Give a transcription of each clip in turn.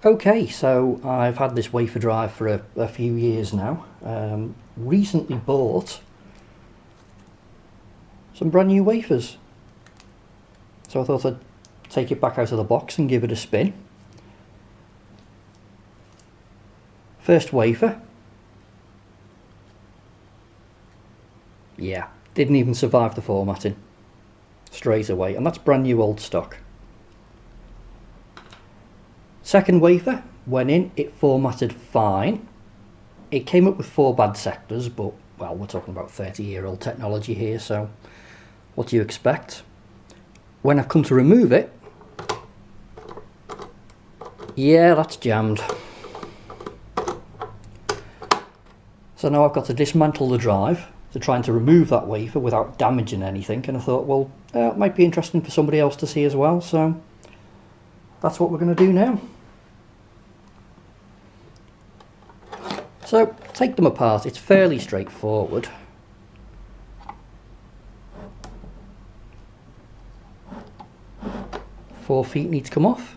Okay, so I've had this Wafadrive for a few years now. Recently bought some brand new wafers. So I thought I'd take it back out of the box and give it a spin. First wafer. Yeah, didn't even survive the formatting. Straight away, and that's brand new old stock. Second wafer, went in, it formatted fine. It came up with 4 bad sectors, but well, we're talking about 30-year-old technology here, so what do you expect? When I've come to remove it, yeah, that's jammed. So now I've got to dismantle the drive to trying to remove that wafer without damaging anything, and I thought, well, it might be interesting for somebody else to see as well, so that's what we're going to do now. So take them apart, it's fairly straightforward. Four feet need to come off.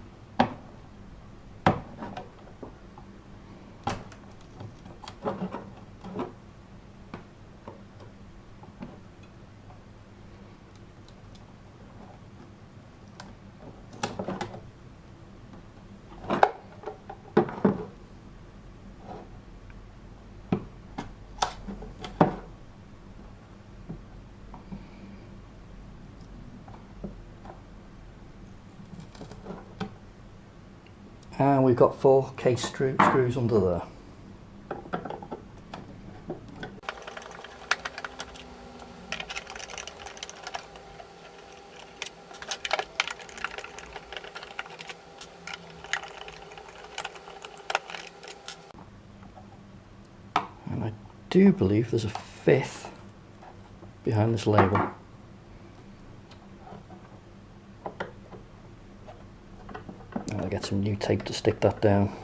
And we've got 4 case screws under there. And I do believe there's a 5th behind this label. I'll get some new tape to stick that down.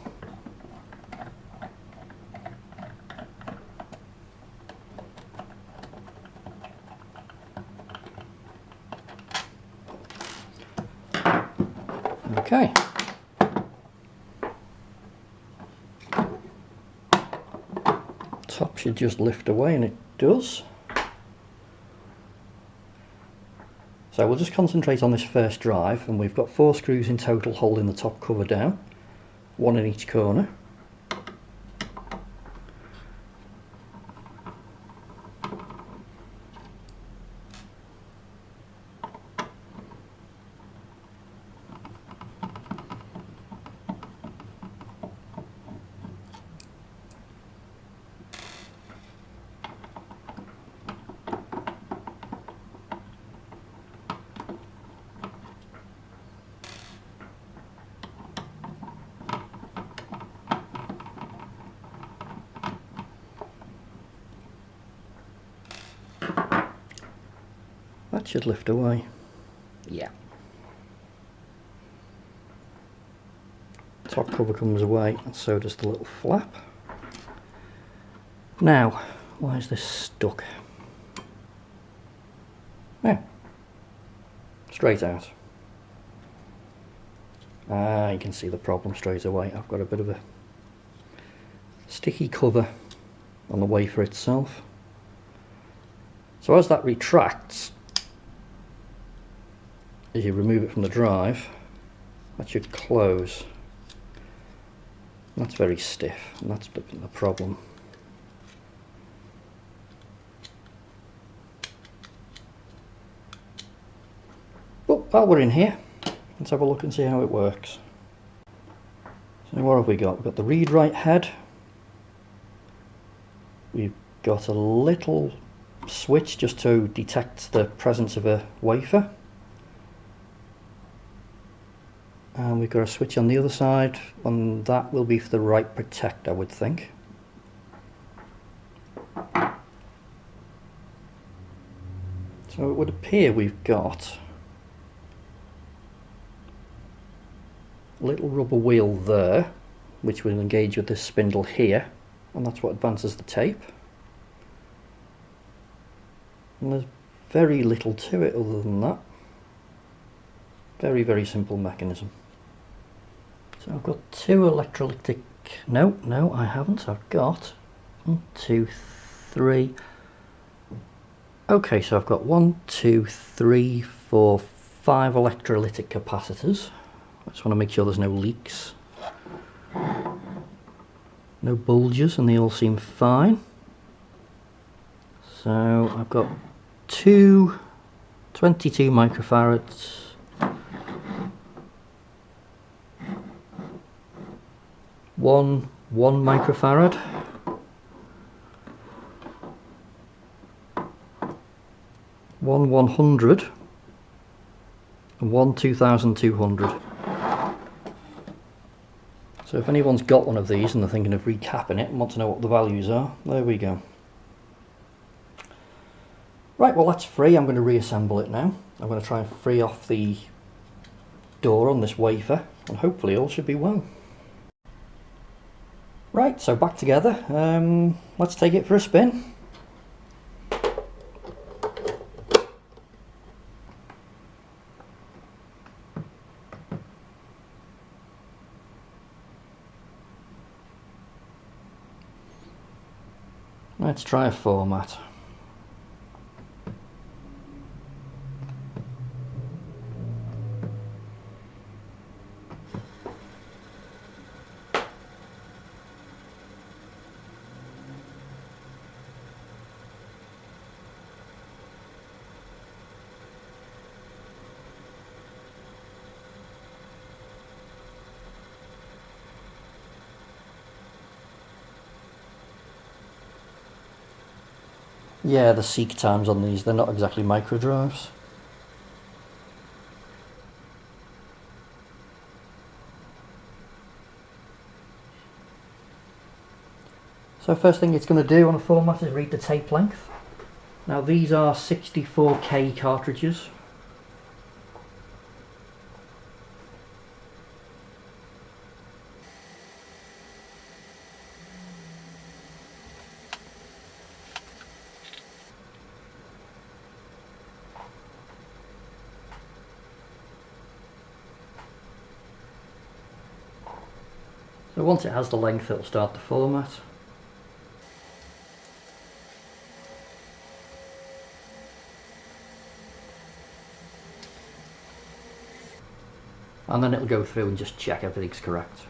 Okay. Top should just lift away, and it does. So we'll just concentrate on this first drive, and we've got 4 screws in total holding the top cover down, 1 in each corner. That should lift away. Yeah. Top cover comes away, and so does the little flap. Now, why is this stuck? Yeah. Straight out. You can see the problem straight away. I've got a bit of a sticky cover on the wafer itself. So as that retracts, as you remove it from the drive, that should close. And that's very stiff, and that's the problem. But while we're in here, let's have a look and see how it works. So what have we got? We've got the read-write head. We've got a little switch just to detect the presence of a wafer. And we've got a switch on the other side, and that will be for the write protect, I would think. So it would appear we've got a little rubber wheel there, which will engage with this spindle here, and that's what advances the tape. And there's very little to it other than that. Very, very simple mechanism. So I've got two electrolytic, no I haven't, I've got 1, 2, 3, okay, so I've got 1, 2, 3, 4, 5 electrolytic capacitors. I just want to make sure there's no leaks, no bulges, and they all seem fine. So I've got two 22 microfarads, one 1 microfarad, one 100, and one 2200. So if anyone's got one of these and they're thinking of recapping it and want to know what the values are, there we go. Right, well that's free. I'm going to reassemble it now. I'm going to try and free off the door on this wafer, and hopefully all should be well. Right, so back together. Let's take it for a spin. Let's try a format. Yeah, the seek times on these, they're not exactly micro drives. So first thing it's going to do on a format is read the tape length. Now these are 64K cartridges. So once it has the length, it'll start the format. And then it'll go through and just check everything's correct.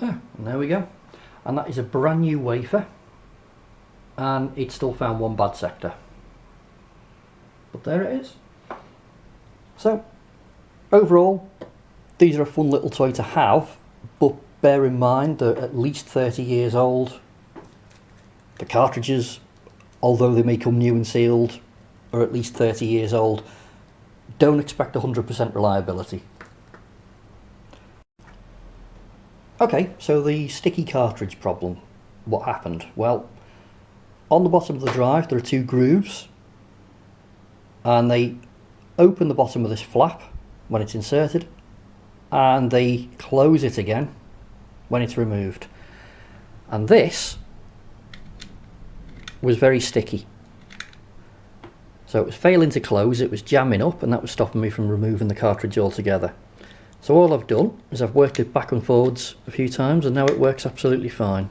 And there we go. And that is a brand new wafer, and it still found one bad sector. But there it is. So overall, these are a fun little toy to have, but bear in mind they're at least 30 years old. The cartridges, although they may come new and sealed, are at least 30 years old. Don't expect 100% reliability. Okay, so the sticky cartridge problem. What happened? Well, on the bottom of the drive there are two grooves, and they open the bottom of this flap when it's inserted, and they close it again when it's removed. And this was very sticky. So it was failing to close, it was jamming up, and that was stopping me from removing the cartridge altogether. So all I've done is I've worked it back and forwards a few times, and now it works absolutely fine.